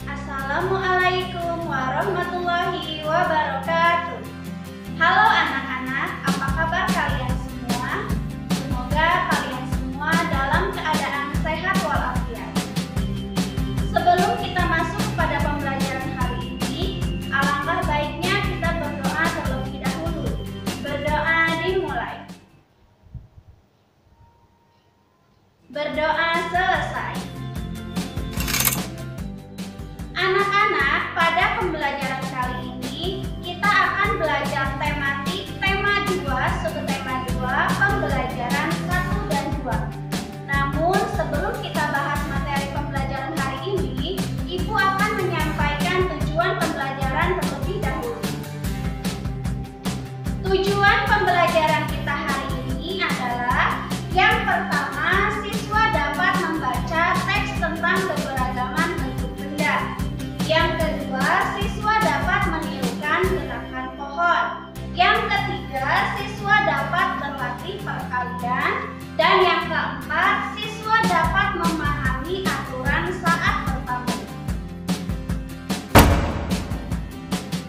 Assalamualaikum warahmatullahi wabarakatuh. Halo anak-anak, apa kabar kalian semua? Semoga kalian semua dalam keadaan sehat walafiat. Sebelum kita masuk pada pembelajaran hari ini, alangkah baiknya kita berdoa terlebih dahulu. Berdoa dimulai. Berdoa selesai. Anak-anak, pada pembelajaran kali ini kita akan belajar tematik tema 2, subtema 2, pembelajaran 1 dan 2. Namun sebelum kita bahas materi pembelajaran hari ini, Ibu akan menyampaikan tujuan pembelajaran terlebih dahulu. Tujuan pembelajaran kita hari ini adalah yang pertama, siswa dapat membaca teks tentang keberagaman bentuk benda. Yang kedua, siswa dapat menirukan gerakan pohon. Yang ketiga, siswa dapat berlatih perkalian. Dan yang keempat, siswa dapat memahami aturan saat bertamu.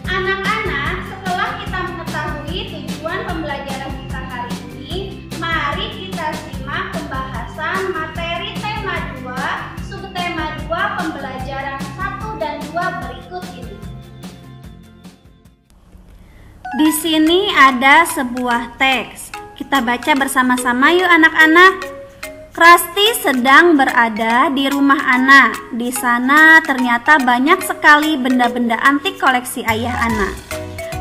Anak-anak, setelah kita mengetahui tujuan pembelajaran kita hari ini, mari kita simak pembahasan materi tema 2, subtema 2, pembelajaran 1 dan 2 berikut ini. Di sini ada sebuah teks. Kita baca bersama-sama yuk anak-anak. Rasti sedang berada di rumah Ana. Di sana ternyata banyak sekali benda-benda antik koleksi ayah Ana.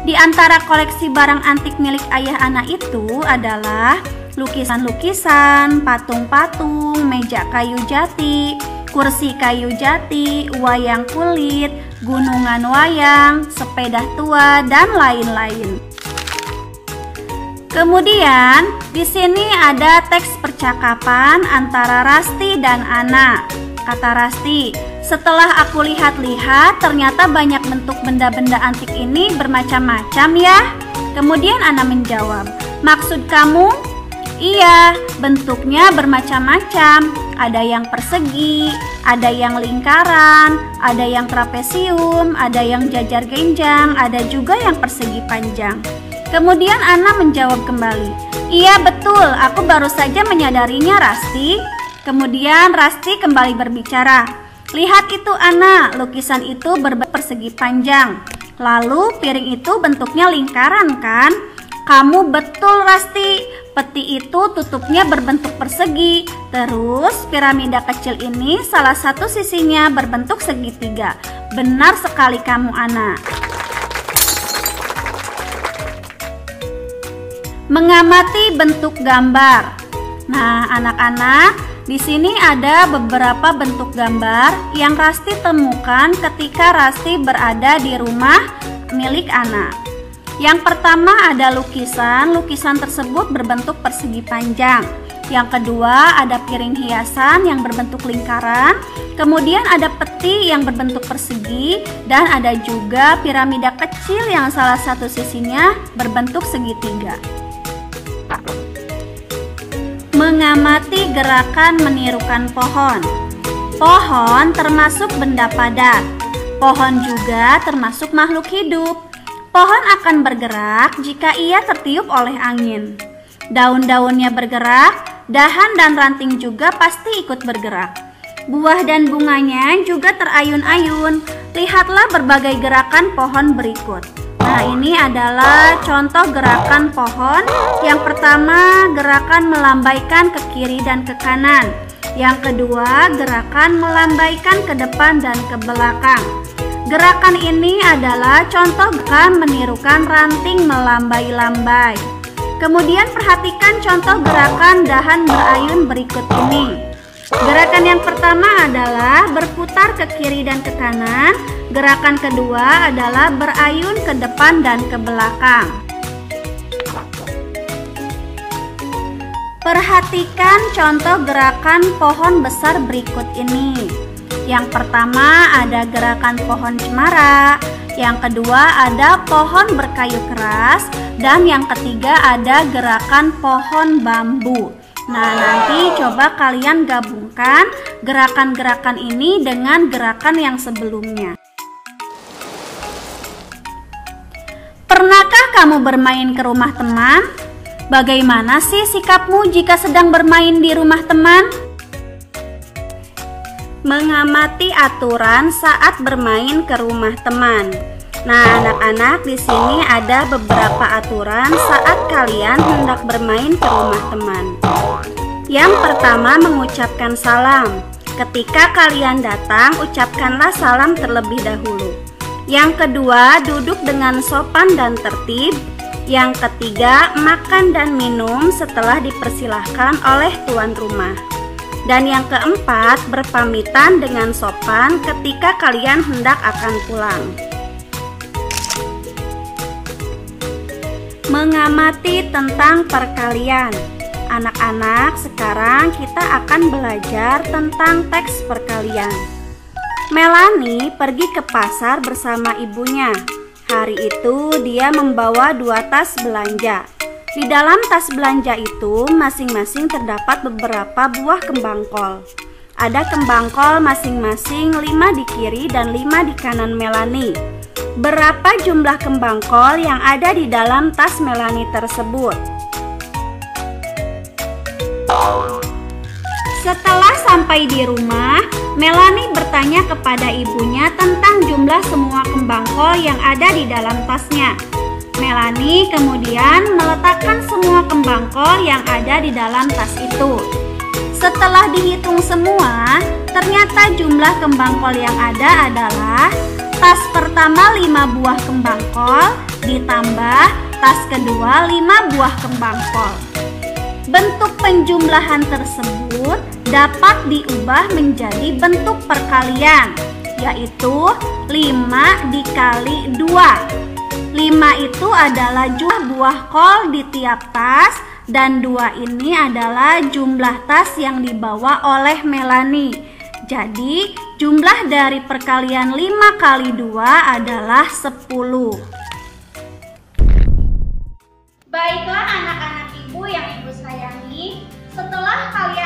Di antara koleksi barang antik milik ayah Ana itu adalah lukisan-lukisan, patung-patung, meja kayu jati, kursi kayu jati, wayang kulit, gunungan wayang, sepeda tua, dan lain-lain. Kemudian di sini ada teks percakapan antara Rasti dan Ana. Kata Rasti, "Setelah aku lihat-lihat, ternyata banyak bentuk benda-benda antik ini bermacam-macam ya." Kemudian Ana menjawab, "Maksud kamu?" "Iya, bentuknya bermacam-macam. Ada yang persegi, ada yang lingkaran, ada yang trapesium, ada yang jajar genjang, ada juga yang persegi panjang." Kemudian Ana menjawab kembali, "Iya betul, aku baru saja menyadarinya Rasti." Kemudian Rasti kembali berbicara, "Lihat itu Ana, lukisan itu persegi panjang. Lalu piring itu bentuknya lingkaran kan? Kamu betul Rasti, peti itu tutupnya berbentuk persegi. Terus piramida kecil ini salah satu sisinya berbentuk segitiga. Benar sekali kamu Ana." Mengamati bentuk gambar. Nah, anak-anak, di sini ada beberapa bentuk gambar yang Rasti temukan ketika Rasti berada di rumah milik Ana. Yang pertama ada lukisan. Lukisan tersebut berbentuk persegi panjang. Yang kedua ada piring hiasan yang berbentuk lingkaran. Kemudian ada peti yang berbentuk persegi. Dan ada juga piramida kecil yang salah satu sisinya berbentuk segitiga. Mengamati gerakan menirukan pohon. Pohon termasuk benda padat. Pohon juga termasuk makhluk hidup. Pohon akan bergerak jika ia tertiup oleh angin. Daun-daunnya bergerak, dahan dan ranting juga pasti ikut bergerak. Buah dan bunganya juga terayun-ayun. Lihatlah berbagai gerakan pohon berikut. Nah, ini adalah contoh gerakan pohon. Yang pertama, gerakan melambaikan ke kiri dan ke kanan. Yang kedua, gerakan melambaikan ke depan dan ke belakang. Gerakan ini adalah contoh gerakan menirukan ranting melambai-lambai. Kemudian perhatikan contoh gerakan dahan berayun berikut ini. Gerakan yang pertama adalah berputar ke kiri dan ke kanan. Gerakan kedua adalah berayun ke depan dan ke belakang. Perhatikan contoh gerakan pohon besar berikut ini. Yang pertama ada gerakan pohon cemara, yang kedua ada pohon berkayu keras, dan yang ketiga ada gerakan pohon bambu. Nah, nanti coba kalian gabungkan gerakan-gerakan ini dengan gerakan yang sebelumnya. Pernahkah kamu bermain ke rumah teman? Bagaimana sih sikapmu jika sedang bermain di rumah teman? Mengamati aturan saat bermain ke rumah teman. Nah, anak-anak, di sini ada beberapa aturan saat kalian hendak bermain ke rumah teman. Yang pertama, mengucapkan salam. Ketika kalian datang, ucapkanlah salam terlebih dahulu. Yang kedua, duduk dengan sopan dan tertib. Yang ketiga, makan dan minum setelah dipersilahkan oleh tuan rumah. Dan yang keempat, berpamitan dengan sopan ketika kalian hendak akan pulang. Mengamati tentang perkalian. Anak-anak, sekarang kita akan belajar tentang teks perkalian. Melanie pergi ke pasar bersama ibunya. Hari itu dia membawa 2 tas belanja. Di dalam tas belanja itu masing-masing terdapat beberapa buah kembang kol. Ada kembang kol masing-masing 5 di kiri dan 5 di kanan Melanie. Berapa jumlah kembang kol yang ada di dalam tas Melanie tersebut? Setelah sampai di rumah, Melanie bertanya kepada ibunya tentang jumlah semua kembang kol yang ada di dalam tasnya. Melanie kemudian meletakkan semua kembang kol yang ada di dalam tas itu. Setelah dihitung semua, ternyata jumlah kembang kol yang ada adalah tas pertama 5 buah kembang kol ditambah tas kedua 5 buah kembang kol. Bentuk penjumlahan tersebut dapat diubah menjadi bentuk perkalian, yaitu 5 dikali 2. 5 itu adalah jumlah buah kol di tiap tas, dan 2 ini adalah jumlah tas yang dibawa oleh Melanie. Jadi jumlah dari perkalian 5 kali 2 adalah 10. Baiklah anak-anak ibu yang ibu sayangi, setelah kalian